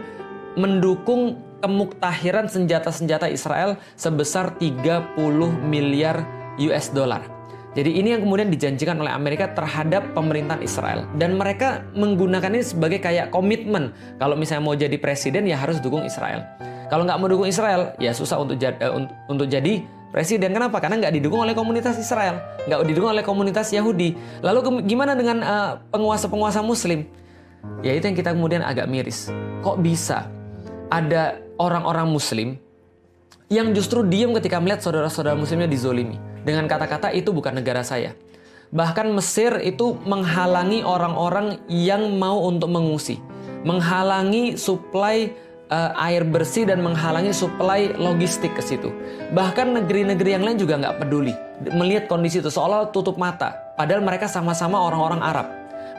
mendukung kemuktahiran senjata-senjata Israel sebesar 30 miliar US dollar. Jadi ini yang kemudian dijanjikan oleh Amerika terhadap pemerintahan Israel. Dan mereka menggunakan ini sebagai kayak komitmen. Kalau misalnya mau jadi presiden ya harus dukung Israel. Kalau nggak mau dukung Israel ya susah untuk jadi presiden. Kenapa? Karena nggak didukung oleh komunitas Israel, nggak didukung oleh komunitas Yahudi. Lalu gimana dengan penguasa-penguasa Muslim? Ya itu yang kita kemudian agak miris. Kok bisa ada orang-orang Muslim yang justru diam ketika melihat saudara-saudara Muslimnya dizolimi dengan kata-kata itu bukan negara saya. Bahkan Mesir itu menghalangi orang-orang yang mau untuk mengungsi, menghalangi suplai air bersih dan menghalangi suplai logistik ke situ. Bahkan negeri-negeri yang lain juga nggak peduli melihat kondisi itu, seolah tutup mata. Padahal mereka sama-sama orang-orang Arab.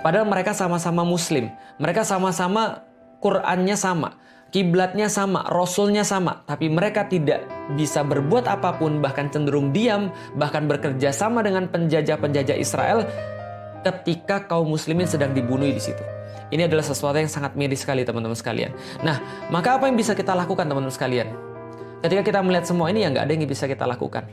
Padahal mereka sama-sama Muslim. Mereka sama-sama Qur'annya sama, kiblatnya sama, Rasulnya sama. Tapi mereka tidak bisa berbuat apapun, bahkan cenderung diam, bahkan bekerja sama dengan penjajah-penjajah Israel ketika kaum muslimin sedang dibunuh di situ. Ini adalah sesuatu yang sangat miris sekali teman-teman sekalian. Nah, maka apa yang bisa kita lakukan teman-teman sekalian? Ketika kita melihat semua ini ya nggak ada yang bisa kita lakukan.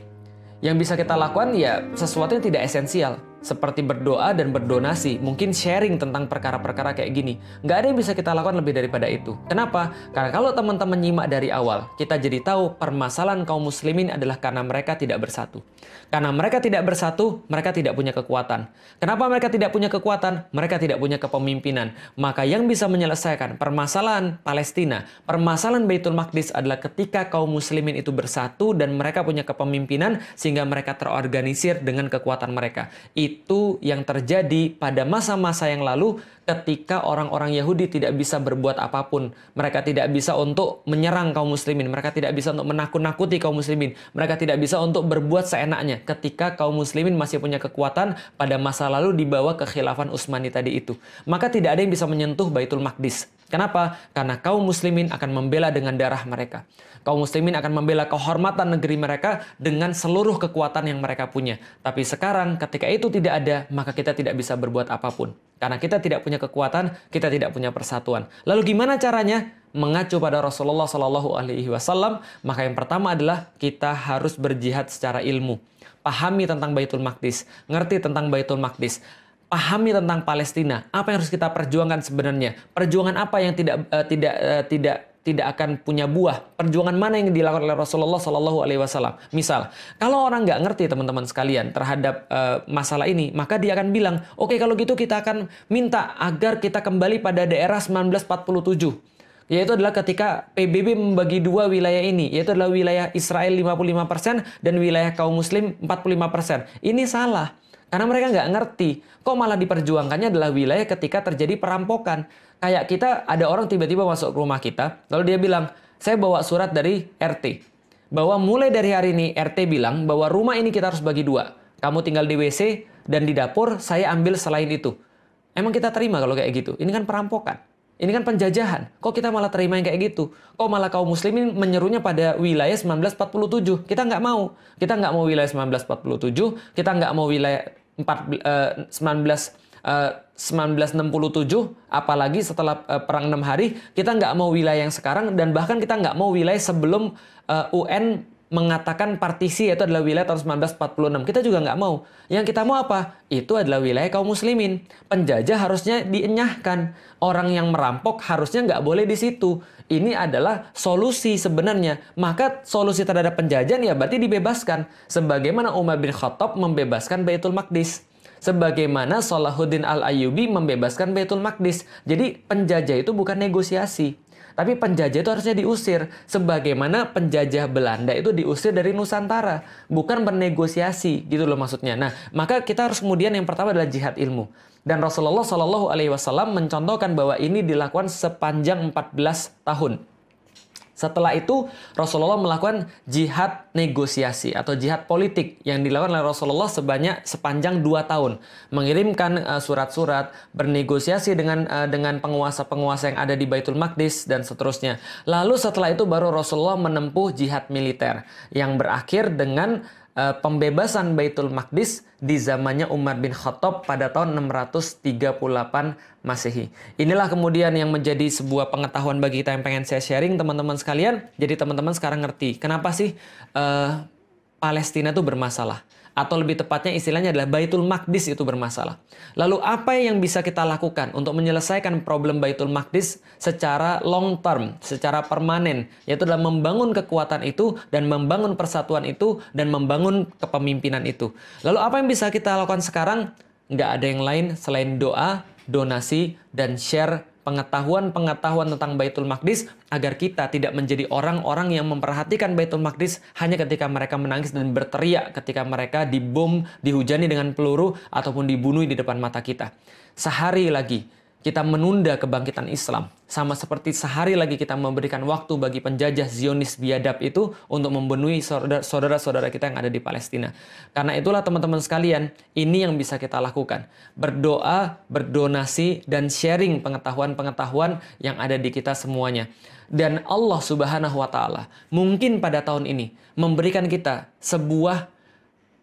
Yang bisa kita lakukan ya sesuatu yang tidak esensial. Seperti berdoa dan berdonasi. Mungkin sharing tentang perkara-perkara kayak gini. Nggak ada yang bisa kita lakukan lebih daripada itu. Kenapa? Karena kalau teman-teman nyimak dari awal, kita jadi tahu permasalahan kaum muslimin adalah karena mereka tidak bersatu. Karena mereka tidak bersatu, mereka tidak punya kekuatan. Kenapa mereka tidak punya kekuatan? Mereka tidak punya kepemimpinan. Maka yang bisa menyelesaikan permasalahan Palestina, permasalahan Baitul Maqdis adalah ketika kaum muslimin itu bersatu dan mereka punya kepemimpinan sehingga mereka terorganisir dengan kekuatan mereka. Itu yang terjadi pada masa-masa yang lalu ketika orang-orang Yahudi tidak bisa berbuat apapun. Mereka tidak bisa untuk menyerang kaum muslimin. Mereka tidak bisa untuk menakut-nakuti kaum muslimin. Mereka tidak bisa untuk berbuat seenaknya ketika kaum muslimin masih punya kekuatan pada masa lalu di bawah kekhilafan Utsmani tadi itu. Maka tidak ada yang bisa menyentuh Baitul Maqdis. Kenapa? Karena kaum muslimin akan membela dengan darah mereka. Kaum muslimin akan membela kehormatan negeri mereka dengan seluruh kekuatan yang mereka punya. Tapi sekarang ketika itu tidak ada, maka kita tidak bisa berbuat apapun. Karena kita tidak punya punya kekuatan, kita tidak punya persatuan. Lalu gimana caranya? Mengacu pada Rasulullah Shallallahu Alaihi Wasallam, maka yang pertama adalah kita harus berjihad secara ilmu. Pahami tentang Baitul Maqdis, ngerti tentang Baitul Maqdis, pahami tentang Palestina. Apa yang harus kita perjuangkan sebenarnya? Perjuangan apa yang tidak akan punya buah? Perjuangan mana yang dilakukan oleh Rasulullah Shallallahu Alaihi Wasallam? Misal, kalau orang nggak ngerti teman-teman sekalian terhadap masalah ini, maka dia akan bilang, oke, kalau gitu kita akan minta agar kita kembali pada daerah 1947. Yaitu adalah ketika PBB membagi dua wilayah ini, yaitu adalah wilayah Israel 55% dan wilayah kaum muslim 45%. Ini salah, karena mereka nggak ngerti. Kok malah diperjuangkannya adalah wilayah ketika terjadi perampokan. Kayak kita, ada orang tiba-tiba masuk ke rumah kita, lalu dia bilang, saya bawa surat dari RT. Bahwa mulai dari hari ini, RT bilang bahwa rumah ini kita harus bagi dua. Kamu tinggal di WC dan di dapur, saya ambil selain itu. Emang kita terima kalau kayak gitu? Ini kan perampokan. Ini kan penjajahan. Kok kita malah terima yang kayak gitu? Kok malah kaum muslimin menyerunya pada wilayah 1947? Kita nggak mau. Kita nggak mau wilayah 1947. Kita nggak mau wilayah 1967. Apalagi setelah Perang 6 Hari. Kita nggak mau wilayah yang sekarang. Dan bahkan kita nggak mau wilayah sebelum UN mengatakan partisi, yaitu adalah wilayah tahun 1946. Kita juga nggak mau. Yang kita mau apa? Itu adalah wilayah kaum muslimin. Penjajah harusnya dienyahkan. Orang yang merampok harusnya nggak boleh di situ. Ini adalah solusi sebenarnya. Maka solusi terhadap penjajahan ya berarti dibebaskan. Sebagaimana Umar bin Khattab membebaskan Baitul Maqdis. Sebagaimana Salahuddin Al-Ayyubi membebaskan Baitul Maqdis. Jadi penjajah itu bukan negosiasi. Tapi penjajah itu harusnya diusir. Sebagaimana penjajah Belanda itu diusir dari Nusantara. Bukan bernegosiasi, gitu loh maksudnya. Nah, maka kita harus kemudian yang pertama adalah jihad ilmu. Dan Rasulullah Shallallahu Alaihi Wasallam mencontohkan bahwa ini dilakukan sepanjang 14 tahun. Setelah itu, Rasulullah melakukan jihad negosiasi atau jihad politik yang dilakukan oleh Rasulullah sepanjang 2 tahun. Mengirimkan surat-surat, bernegosiasi dengan penguasa-penguasa yang ada di Baitul Maqdis, dan seterusnya. Lalu setelah itu baru Rasulullah menempuh jihad militer yang berakhir dengan pembebasan Baitul Maqdis di zamannya Umar bin Khattab pada tahun 638 Masehi. Inilah kemudian yang menjadi sebuah pengetahuan bagi kita yang pengen saya sharing teman-teman sekalian. Jadi teman-teman sekarang ngerti kenapa sih Palestina itu bermasalah. Atau lebih tepatnya istilahnya adalah Baitul Maqdis itu bermasalah. Lalu apa yang bisa kita lakukan untuk menyelesaikan problem Baitul Maqdis secara long term, secara permanen, yaitu adalah membangun kekuatan itu dan membangun persatuan itu dan membangun kepemimpinan itu. Lalu apa yang bisa kita lakukan sekarang? Nggak ada yang lain selain doa, donasi, dan share pengetahuan-pengetahuan tentang Baitul Maqdis agar kita tidak menjadi orang-orang yang memperhatikan Baitul Maqdis hanya ketika mereka menangis dan berteriak ketika mereka dibom, dihujani dengan peluru, ataupun dibunuh di depan mata kita. Sehari lagi kita menunda kebangkitan Islam, sama seperti sehari lagi kita memberikan waktu bagi penjajah Zionis biadab itu untuk membunuhi saudara-saudara kita yang ada di Palestina. Karena itulah teman-teman sekalian, ini yang bisa kita lakukan. Berdoa, berdonasi, dan sharing pengetahuan-pengetahuan yang ada di kita semuanya. Dan Allah Subhanahu wa Ta'ala mungkin pada tahun ini memberikan kita sebuah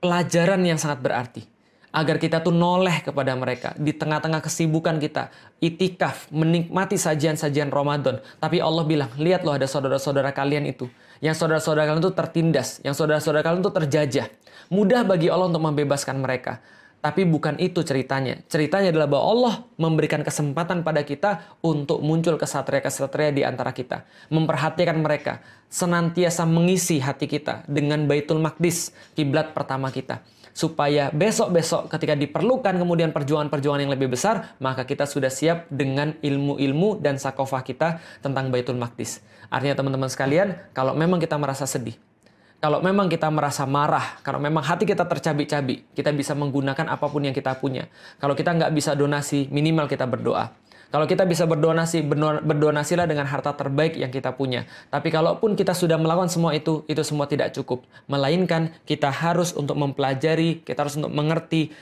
pelajaran yang sangat berarti. Agar kita tuh noleh kepada mereka di tengah-tengah kesibukan kita, itikaf, menikmati sajian-sajian Ramadan. Tapi Allah bilang, lihat loh ada saudara-saudara kalian itu. Yang saudara-saudara kalian itu tertindas, yang saudara-saudara kalian itu terjajah. Mudah bagi Allah untuk membebaskan mereka. Tapi bukan itu ceritanya. Ceritanya adalah bahwa Allah memberikan kesempatan pada kita untuk muncul kesatria-kesatria di antara kita. Memperhatikan mereka. Senantiasa mengisi hati kita dengan Baitul Maqdis, kiblat pertama kita. Supaya besok-besok ketika diperlukan kemudian perjuangan-perjuangan yang lebih besar, maka kita sudah siap dengan ilmu-ilmu dan sakofah kita tentang Baitul Maqdis. Artinya teman-teman sekalian, kalau memang kita merasa sedih, kalau memang kita merasa marah, kalau memang hati kita tercabik-cabik, kita bisa menggunakan apapun yang kita punya. Kalau kita nggak bisa donasi, minimal kita berdoa. Kalau kita bisa berdonasilah dengan harta terbaik yang kita punya. Tapi kalaupun kita sudah melakukan semua itu semua tidak cukup. Melainkan kita harus untuk mempelajari, kita harus untuk mengerti,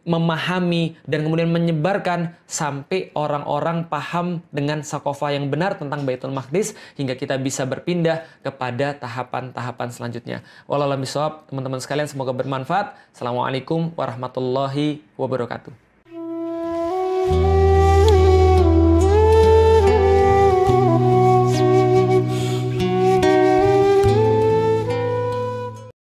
memahami, dan kemudian menyebarkan sampai orang-orang paham dengan sakofah yang benar tentang Baitul Maqdis hingga kita bisa berpindah kepada tahapan-tahapan selanjutnya. Wallahu a'lam bishawab, teman-teman sekalian, semoga bermanfaat. Assalamualaikum warahmatullahi wabarakatuh.